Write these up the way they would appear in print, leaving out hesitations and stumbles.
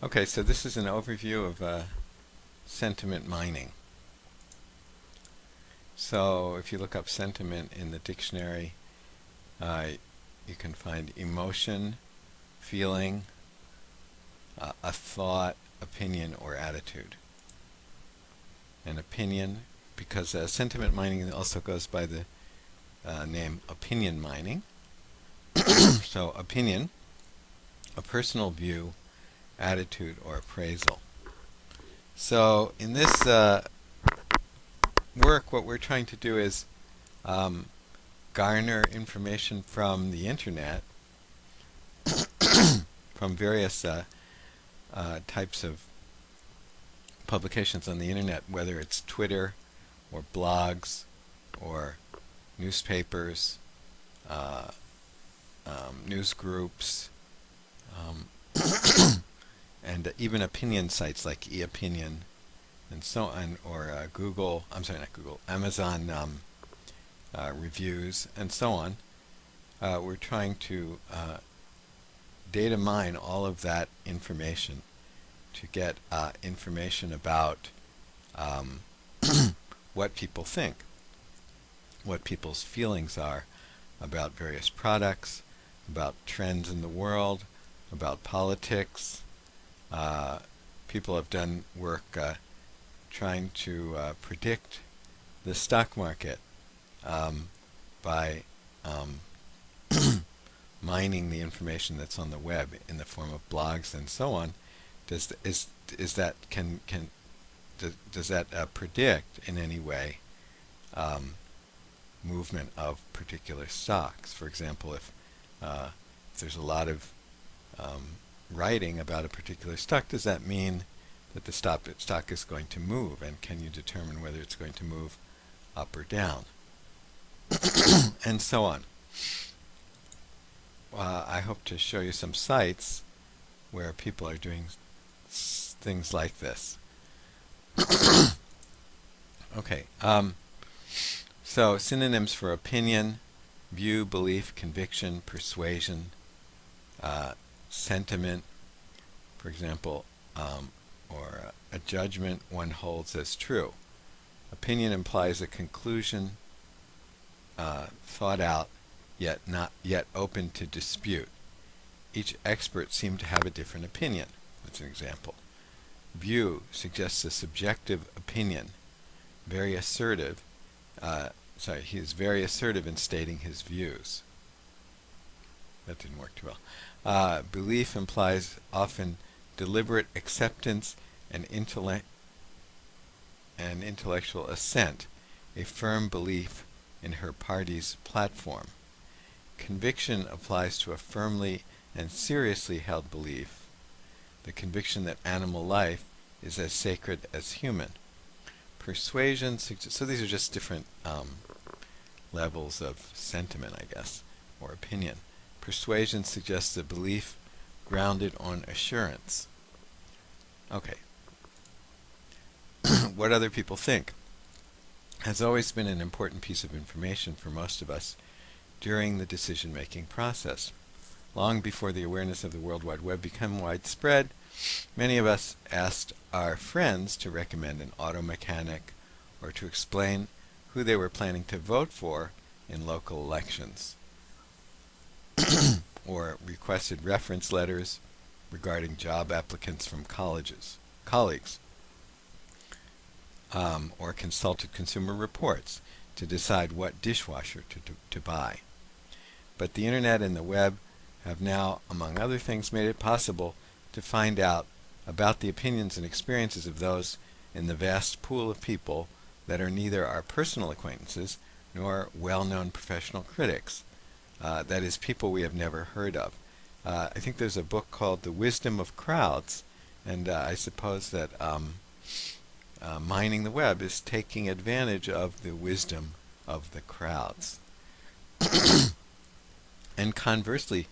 Okay, so this is an overview of sentiment mining. So if you look up sentiment in the dictionary, you can find emotion, feeling, a thought, opinion, or attitude. An opinion, because sentiment mining also goes by the name opinion mining. So opinion, a personal view, attitude, or appraisal. So in this work, what we're trying to do is garner information from the internet, from various types of publications on the internet, whether it's Twitter or blogs or newspapers, news groups, and even opinion sites like eOpinion and so on, or Google, I'm sorry, not Google, Amazon reviews and so on. We're trying to data mine all of that information to get information about what people think, what people's feelings are about various products, about trends in the world, about politics. People have done work trying to predict the stock market by mining the information that's on the web in the form of blogs and so on. Does that predict in any way movement of particular stocks? For example, if there's a lot of writing about a particular stock, does that mean that the stock is going to move? And can you determine whether it's going to move up or down? And so on. I hope to show you some sites where people are doing things like this. Okay, so synonyms for opinion: view, belief, conviction, persuasion, sentiment, for example, or a judgment one holds as true. Opinion implies a conclusion thought out, yet open to dispute. Each expert seemed to have a different opinion. That's an example. View suggests a subjective opinion. Very assertive. He is very assertive in stating his views. That didn't work too well. Belief implies often deliberate acceptance and intellectual assent, a firm belief in her party's platform. Conviction applies to a firmly and seriously held belief, the conviction that animal life is as sacred as human. Persuasion, so these are just different levels of sentiment, I guess, or opinion. Persuasion suggests a belief grounded on assurance. Okay. What other people think has always been an important piece of information for most of us during the decision-making process. Long before the awareness of the World Wide Web became widespread, many of us asked our friends to recommend an auto mechanic or to explain who they were planning to vote for in local elections, or requested reference letters regarding job applicants from colleagues, or consulted Consumer Reports to decide what dishwasher to buy. But the internet and the web have now, among other things, made it possible to find out about the opinions and experiences of those in the vast pool of people that are neither our personal acquaintances nor well-known professional critics. That is, people we have never heard of. I think there's a book called The Wisdom of Crowds, and I suppose that mining the web is taking advantage of the wisdom of the crowds. And conversely,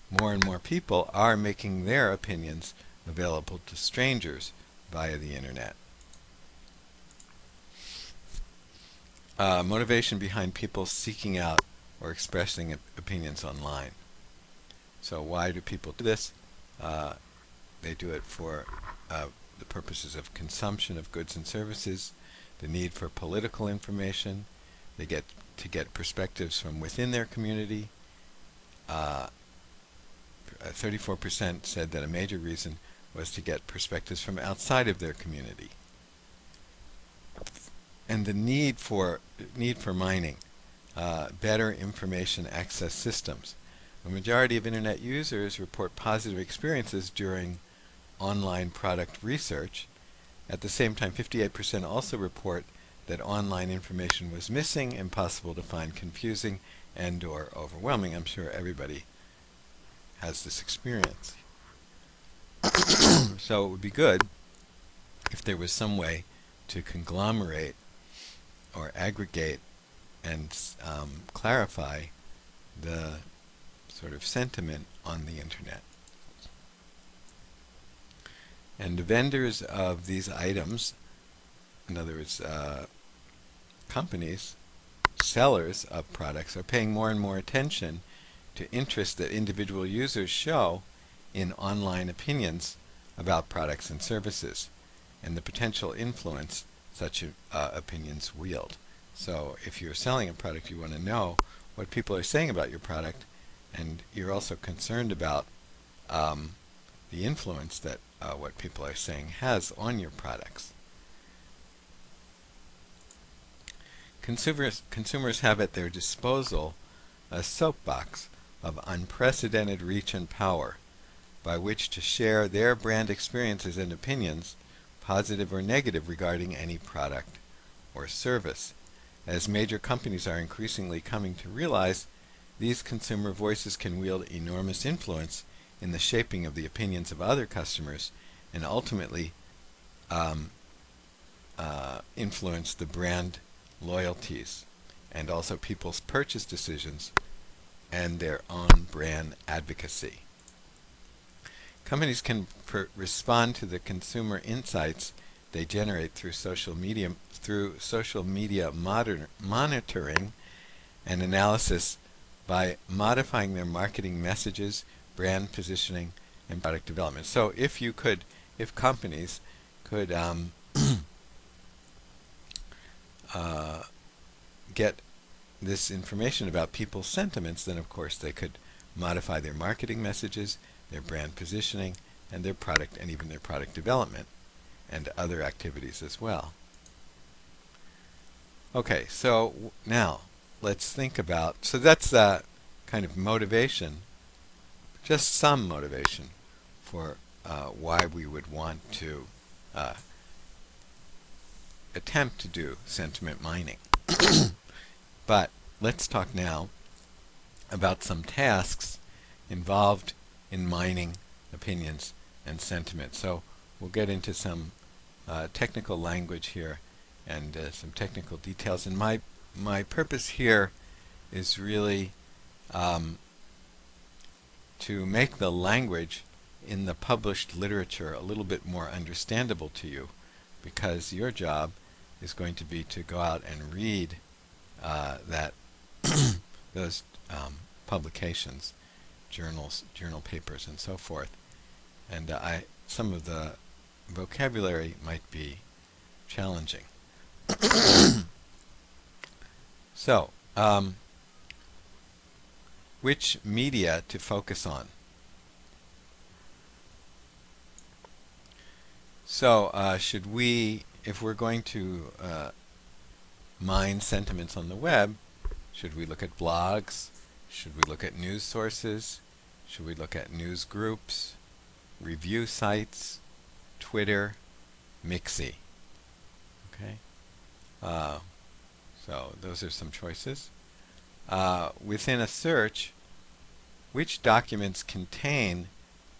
more and more people are making their opinions available to strangers via the internet. Motivation behind people seeking out or expressing opinions online. So why do people do this? they do it for the purposes of consumption of goods and services, the need for political information. They get to get perspectives from within their community. 34% said that a major reason was to get perspectives from outside of their community. And the need for mining, better information access systems. A majority of internet users report positive experiences during online product research. At the same time, 58% also report that online information was missing, impossible to find, confusing, and/or overwhelming. I'm sure everybody has this experience. So it would be good if there was some way to conglomerate or aggregate and clarify the sort of sentiment on the internet. And the vendors of these items, in other words, companies, sellers of products, are paying more and more attention to interest that individual users show in online opinions about products and services, and the potential influence such opinions wield. So if you're selling a product, you want to know what people are saying about your product, and you're also concerned about the influence that what people are saying has on your products. Consumers have at their disposal a soapbox of unprecedented reach and power by which to share their brand experiences and opinions, positive or negative, regarding any product or service. As major companies are increasingly coming to realize, these consumer voices can wield enormous influence in the shaping of the opinions of other customers and ultimately influence the brand loyalties and also people's purchase decisions and their own brand advocacy. Companies can respond to the consumer insights they generate through social media monitoring and analysis by modifying their marketing messages, brand positioning, and product development. So if companies could get this information about people's sentiments, then of course they could modify their marketing messages, their brand positioning, and their product, and even their product development and other activities as well. Okay, so now let's think about, so that's the kind of motivation, just some motivation for why we would want to attempt to do sentiment mining. But let's talk now about some tasks involved in mining opinions and sentiment. So we'll get into some technical language here and some technical details. And my purpose here is really to make the language in the published literature a little bit more understandable to you, because your job is going to be to go out and read those publications, journal papers, and so forth. And some of the vocabulary might be challenging. So, which media to focus on? So, if we're going to mine sentiments on the web, should we look at blogs? Should we look at news sources? Should we look at news groups, review sites, Twitter, Mixi? Okay. So those are some choices. Within a search, which documents contain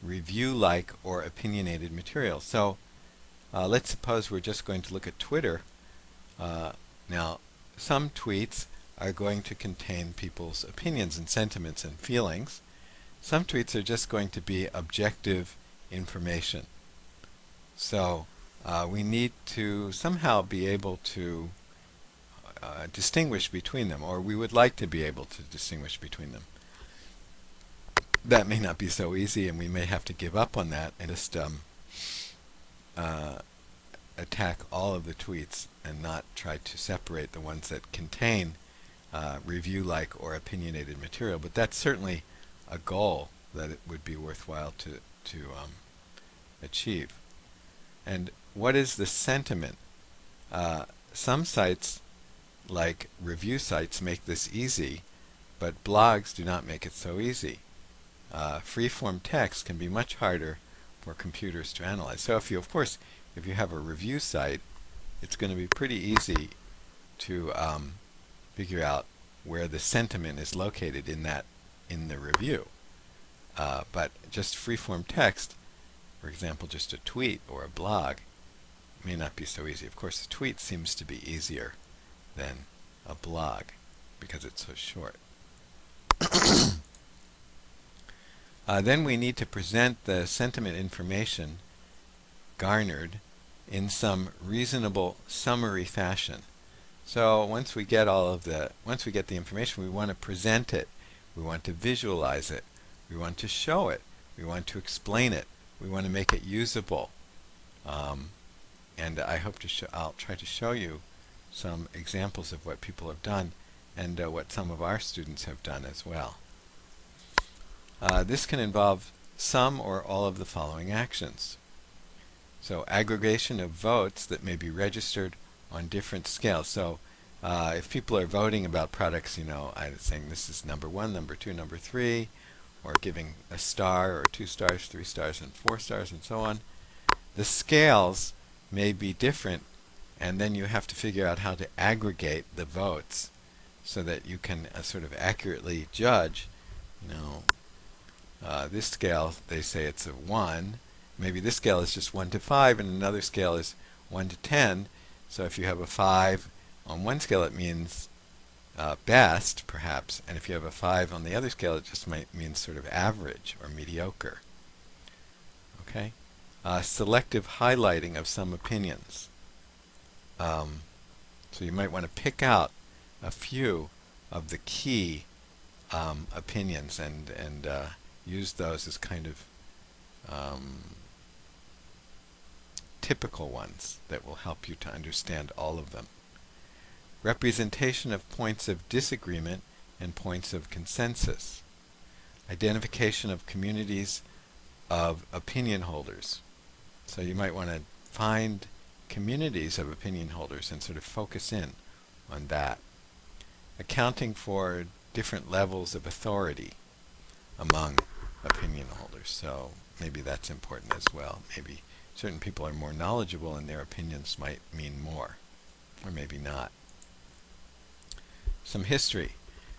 review-like or opinionated material? So let's suppose we're just going to look at Twitter. Now, some tweets are going to contain people's opinions and sentiments and feelings. Some tweets are just going to be objective information. So we need to somehow be able to distinguish between them, or we would like to be able to distinguish between them. that may not be so easy, and we may have to give up on that and just attack all of the tweets and not try to separate the ones that contain review-like or opinionated material. But that's certainly a goal that it would be worthwhile to achieve. And what is the sentiment? Some sites, like review sites, make this easy, but blogs do not make it so easy. Free-form text can be much harder for computers to analyze. So if you, of course, if you have a review site, it's going to be pretty easy to figure out where the sentiment is located in the review. But just free-form text, for example, just a tweet or a blog, may not be so easy. Of course, a tweet seems to be easier than a blog because it's so short. Then we need to present the sentiment information garnered in some reasonable summary fashion. So once we get the information, we want to present it. We want to visualize it. We want to show it. We want to explain it. We want to make it usable. And I hope to I'll try to show you some examples of what people have done and what some of our students have done as well. This can involve some or all of the following actions. So aggregation of votes that may be registered on different scales. So if people are voting about products, I'm saying this is number 1, number 2, number 3, or giving a star or 2 stars, 3 stars, and 4 stars, and so on, the scales may be different, and then you have to figure out how to aggregate the votes so that you can sort of accurately judge. This scale, they say it's a 1. Maybe this scale is just 1 to 5, and another scale is 1 to 10. So if you have a 5 on one scale, it means best, perhaps. And if you have a 5 on the other scale, it just might mean sort of average or mediocre. Okay? Selective highlighting of some opinions. So you might want to pick out a few of the key opinions and use those as kind of typical ones that will help you to understand all of them. Representation of points of disagreement and points of consensus. Identification of communities of opinion holders. So you might want to find communities of opinion holders and sort of focus in on that. Accounting for different levels of authority among opinion holders. So maybe that's important as well. Maybe certain people are more knowledgeable and their opinions might mean more, or maybe not. Some history.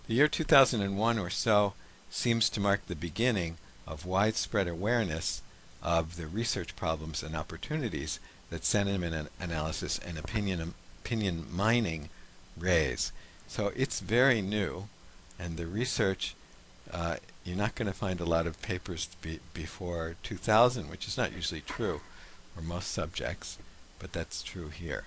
The year 2001 or so seems to mark the beginning of widespread awareness of the research problems and opportunities that sentiment analysis and opinion mining raise. So it's very new, and the research, you're not going to find a lot of papers before 2000, which is not usually true for most subjects, but that's true here.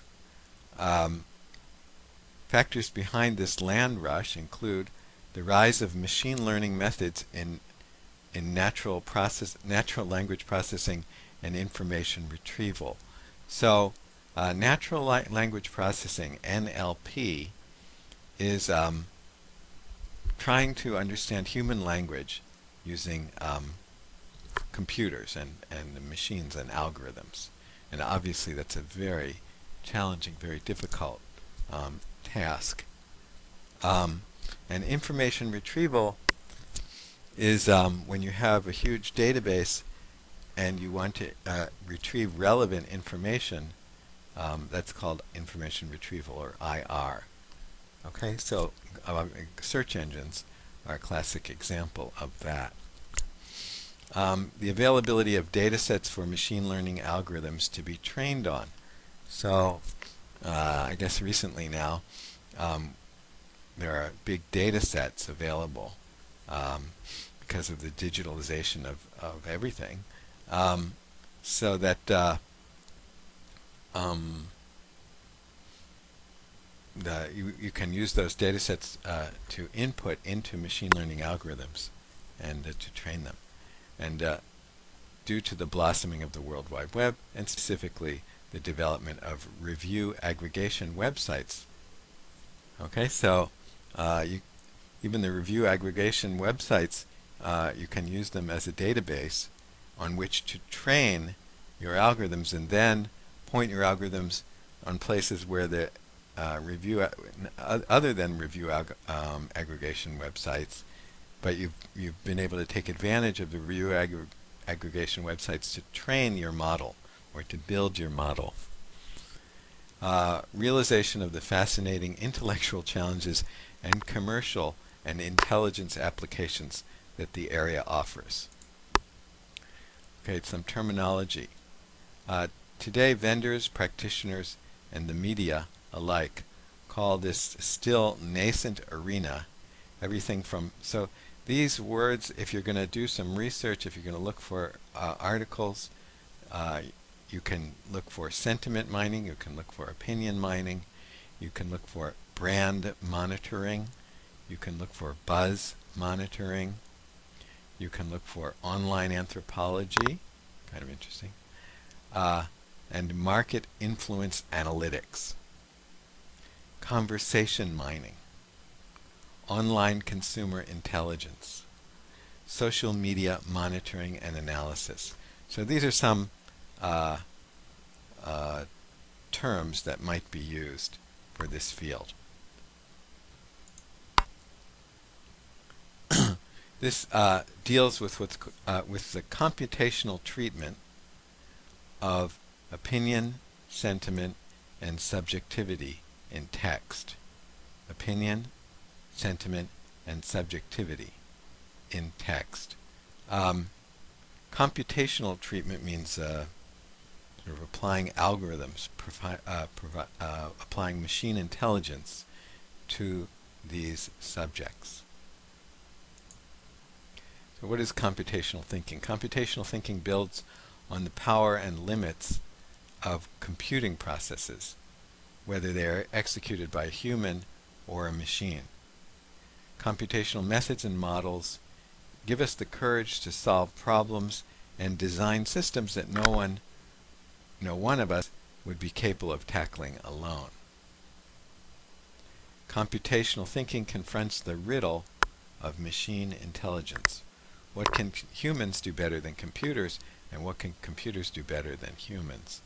Factors behind this land rush include the rise of machine learning methods in natural language processing and information retrieval. So natural language processing, NLP, is trying to understand human language using computers and machines and algorithms. And obviously that's a very challenging, very difficult task. And information retrieval is when you have a huge database and you want to retrieve relevant information, that's called information retrieval, or IR. Okay, so search engines are a classic example of that. The availability of data sets for machine learning algorithms to be trained on. So I guess recently now there are big data sets available because of the digitalization of everything, so that you can use those data sets to input into machine learning algorithms and to train them. And due to the blossoming of the World Wide Web, and specifically the development of review aggregation websites. Okay, so even the review aggregation websites, you can use them as a database on which to train your algorithms, and then point your algorithms on places where the other than review aggregation websites, but you've been able to take advantage of the review aggregation websites to train your model or to build your model. Realization of the fascinating intellectual challenges and commercial and intelligence applications that the area offers. Okay, some terminology. Today, vendors, practitioners, and the media alike call this still nascent arena everything from, so these words, if you're going to do some research, if you're going to look for articles, you can look for sentiment mining, you can look for opinion mining, you can look for brand monitoring, you can look for buzz monitoring, you can look for online anthropology, kind of interesting, and market influence analytics, conversation mining, online consumer intelligence, social media monitoring and analysis. So these are some terms that might be used for this field. This deals with the computational treatment of opinion, sentiment, and subjectivity in text. Opinion, sentiment, and subjectivity in text. Computational treatment means sort of applying algorithms, applying machine intelligence to these subjects. So what is computational thinking? Computational thinking builds on the power and limits of computing processes, whether they are executed by a human or a machine. Computational methods and models give us the courage to solve problems and design systems that no one of us would be capable of tackling alone. Computational thinking confronts the riddle of machine intelligence. What can humans do better than computers, and what can computers do better than humans?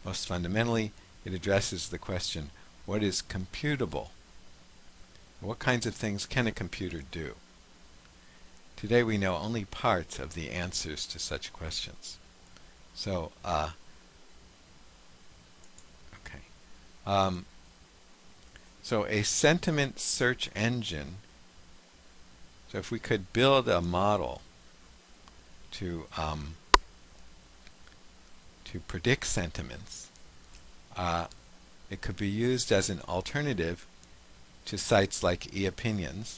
Most fundamentally, it addresses the question, what is computable? What kinds of things can a computer do? Today we know only parts of the answers to such questions. So, so a sentiment search engine, so if we could build a model to predict sentiments, it could be used as an alternative to sites like eOpinions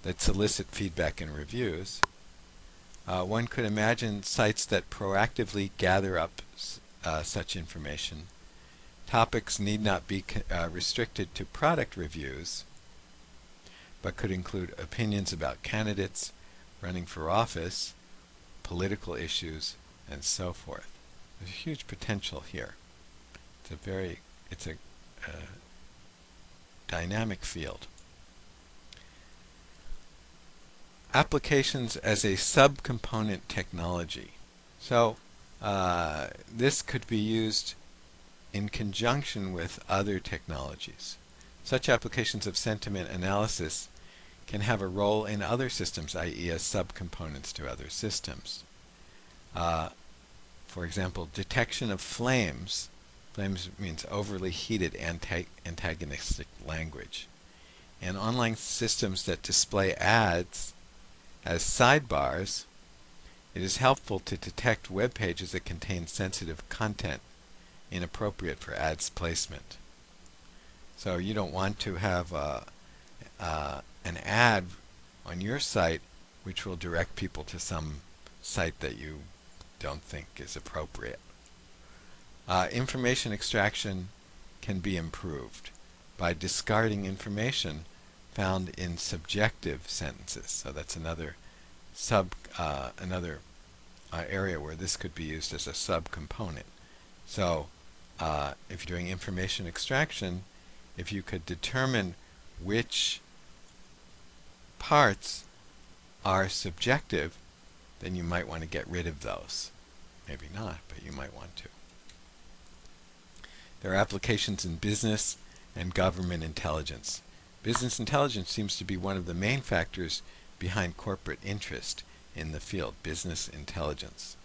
that solicit feedback and reviews. One could imagine sites that proactively gather up such information. Topics need not be restricted to product reviews, but could include opinions about candidates, running for office, political issues, and so forth. There's a huge potential here. It's a dynamic field. Applications as a subcomponent technology. So this could be used in conjunction with other technologies. Such applications of sentiment analysis can have a role in other systems, i.e. as subcomponents to other systems. For example, detection of flames. Flames means overly heated antagonistic language. And online systems that display ads as sidebars, it is helpful to detect web pages that contain sensitive content inappropriate for ads placement. So you don't want to have an ad on your site which will direct people to some site that you don't think is appropriate. Information extraction can be improved by discarding information found in subjective sentences. So that's another another area where this could be used as a subcomponent. So if you're doing information extraction, if you could determine which parts are subjective, then you might want to get rid of those. Maybe not, but you might want to. There are applications in business and government intelligence. Business intelligence seems to be one of the main factors behind corporate interest in the field, business intelligence.